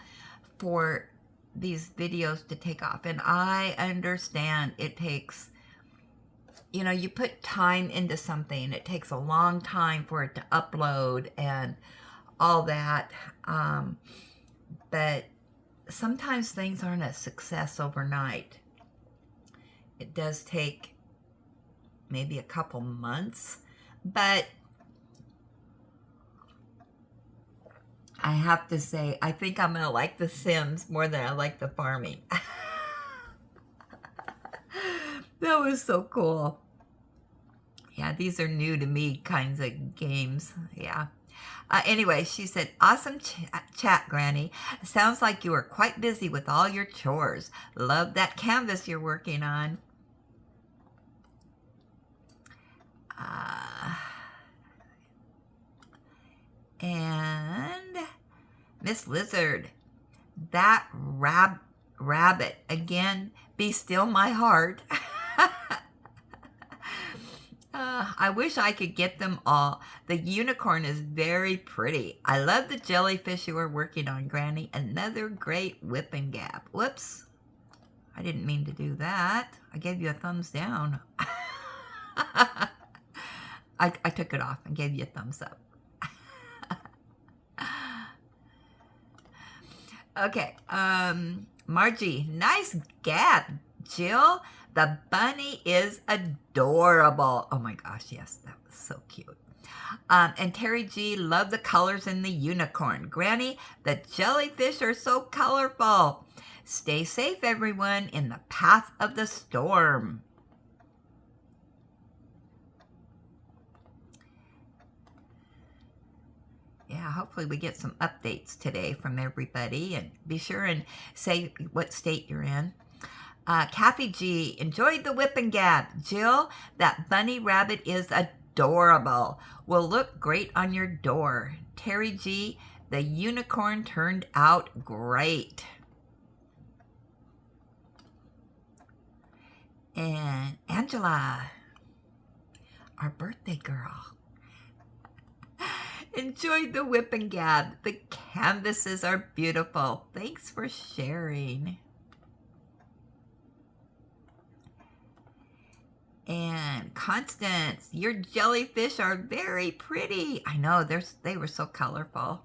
[SPEAKER 1] for these videos to take off. And I understand it takes, you know, you put time into something. It takes a long time for it to upload and all that. But sometimes things aren't a success overnight. It does take maybe a couple months. But I have to say, I think I'm going to like The Sims more than I like the farming. That was so cool. Yeah, these are new to me kinds of games. Yeah. Anyway, she said, awesome chat, Granny. Sounds like you are quite busy with all your chores. Love that canvas you're working on. And Miss Lizard, that rabbit again, be still my heart. I wish I could get them all. The unicorn is very pretty. I love the jellyfish you were working on, Granny. Another great whip and gap. Whoops. I didn't mean to do that. I gave you a thumbs down. I took it off and gave you a thumbs up. Okay, Margie, nice gap, Jill. The bunny is adorable. Oh my gosh, yes, that was so cute. And Terry G, love the colors in the unicorn. Granny, the jellyfish are so colorful. Stay safe, everyone, in the path of the storm. Yeah, hopefully we get some updates today from everybody. And be sure and say what state you're in. Kathy G, enjoyed the whip and gab. Jill, that bunny rabbit is adorable. Will look great on your door. Terry G, the unicorn turned out great. And Angela, our birthday girl. Enjoyed the whip and gab. The canvases are beautiful. Thanks for sharing. And Constance, your jellyfish are very pretty. I know, they were so colorful.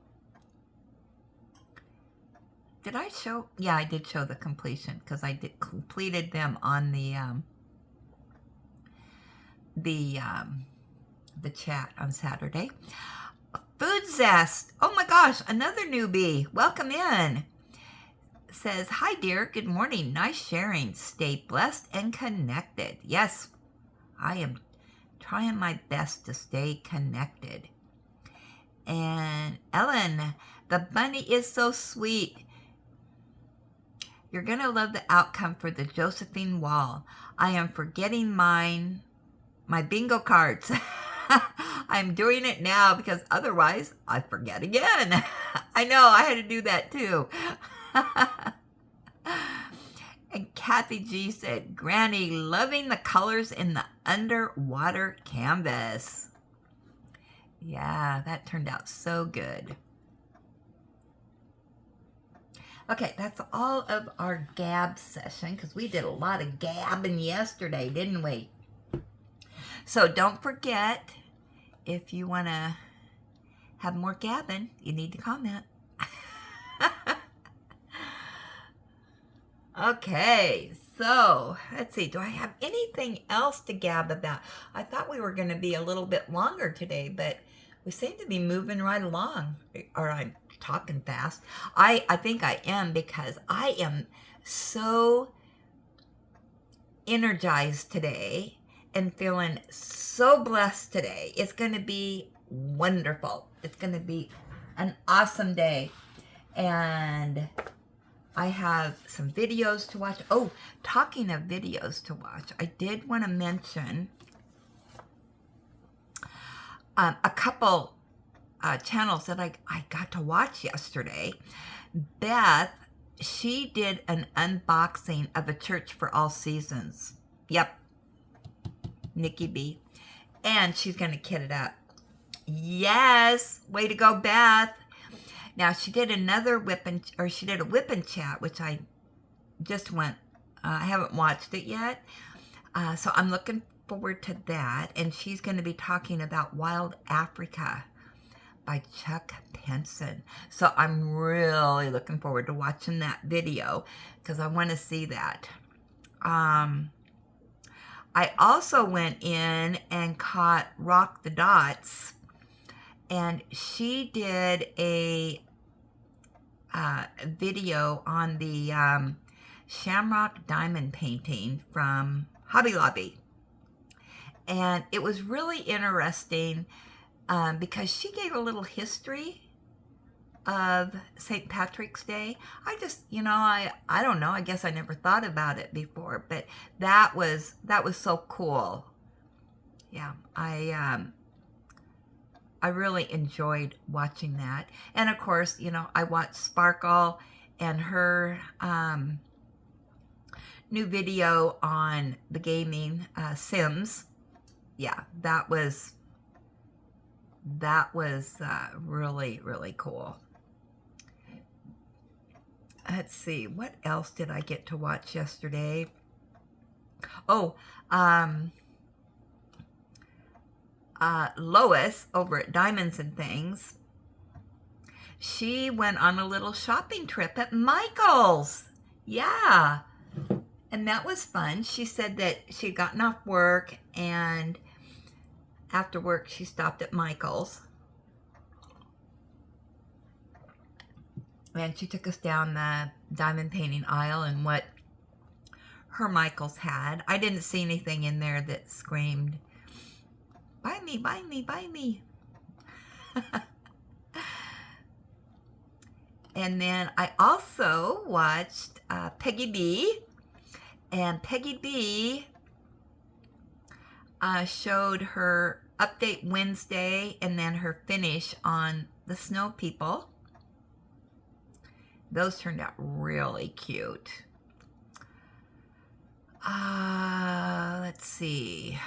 [SPEAKER 1] Did I show? Yeah, I did show the completion because I completed them on the chat on Saturday. Food Zest. Oh my gosh, another newbie. Welcome in. Says, hi dear, good morning. Nice sharing. Stay blessed and connected. Yes, I am trying my best to stay connected. And Ellen, the bunny is so sweet. You're going to love the outcome for the Josephine Wall. I am forgetting my bingo cards. I'm doing it now because otherwise I forget again. I know, I had to do that too. And Kathy G said, Granny, loving the colors in the underwater canvas. Yeah, that turned out so good. Okay, that's all of our gab session because we did a lot of gabbing yesterday, didn't we? So don't forget, if you want to have more gabbing, you need to comment. Okay, so let's see. Do I have anything else to gab about? I thought we were going to be a little bit longer today, but we seem to be moving right along. Or I'm talking fast. I think I am because I am so energized today and feeling so blessed today. It's going to be wonderful. It's going to be an awesome day. And I have some videos to watch. Oh, talking of videos to watch, I did want to mention a couple channels that I got to watch yesterday. Beth, she did an unboxing of A Church for All Seasons. Yep, Nikki B. And she's going to kit it up. Yes, way to go, Beth. Now, she did another she did a whip and chat, which I just went, I haven't watched it yet. So I'm looking forward to that. And she's going to be talking about Wild Africa by Chuck Penson. So I'm really looking forward to watching that video because I want to see that. I also went in and caught Rock the Dots, and she did a video on the Shamrock Diamond painting from Hobby Lobby. And it was really interesting because she gave a little history of St. Patrick's Day. I just, I don't know. I guess I never thought about it before, but that was so cool. Yeah, I really enjoyed watching that. And of course, I watched Sparkle and her new video on the gaming Sims. Yeah, that was really, really cool. Let's see, what else did I get to watch yesterday? Oh, Lois over at Diamonds and Things, she went on a little shopping trip at Michael's. Yeah, and that was fun. She said that she'd gotten off work, and after work she stopped at Michael's, and she took us down the diamond painting aisle and what her Michael's had. I didn't see anything in there that screamed, buy me, buy me, buy me. And then I also watched Peggy B. And Peggy B showed her update Wednesday and then her finish on the Snow People. Those turned out really cute. Let's see.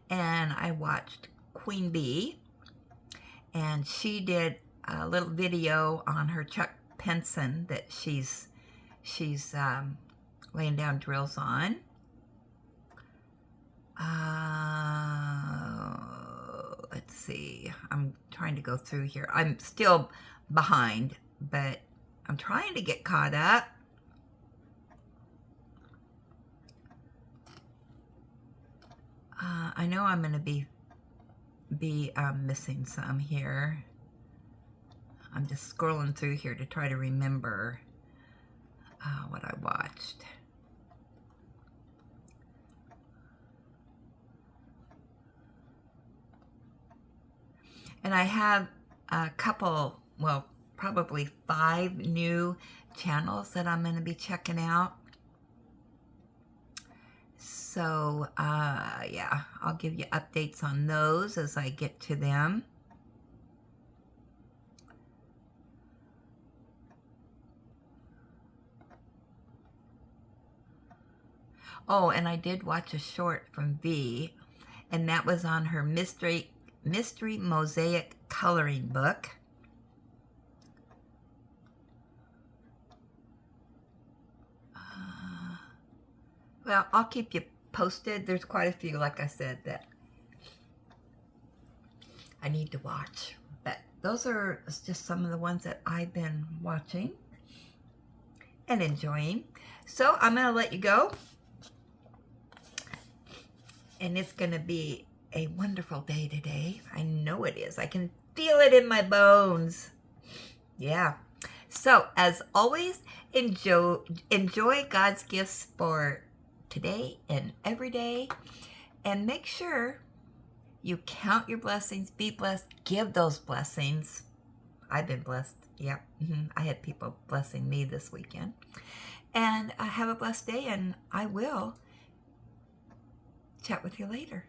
[SPEAKER 1] And I watched Queen Bee, and she did a little video on her Chuck Penson that she's laying down drills on. Let's see. I'm trying to go through here. I'm still behind, but I'm trying to get caught up. I know I'm going to be missing some here. I'm just scrolling through here to try to remember what I watched. And I have a couple, well, probably 5 new channels that I'm going to be checking out. So, yeah, I'll give you updates on those as I get to them. Oh, and I did watch a short from V, and that was on her Mystery Mosaic coloring book. Well, I'll keep you posted. There's quite a few, like I said, that I need to watch. But those are just some of the ones that I've been watching and enjoying. So I'm going to let you go. And it's going to be a wonderful day today. I know it is. I can feel it in my bones. Yeah. So as always, enjoy God's gifts for today and every day. And make sure you count your blessings, be blessed, give those blessings. I've been blessed. Yeah. I had people blessing me this weekend. And have a blessed day, and I will chat with you later.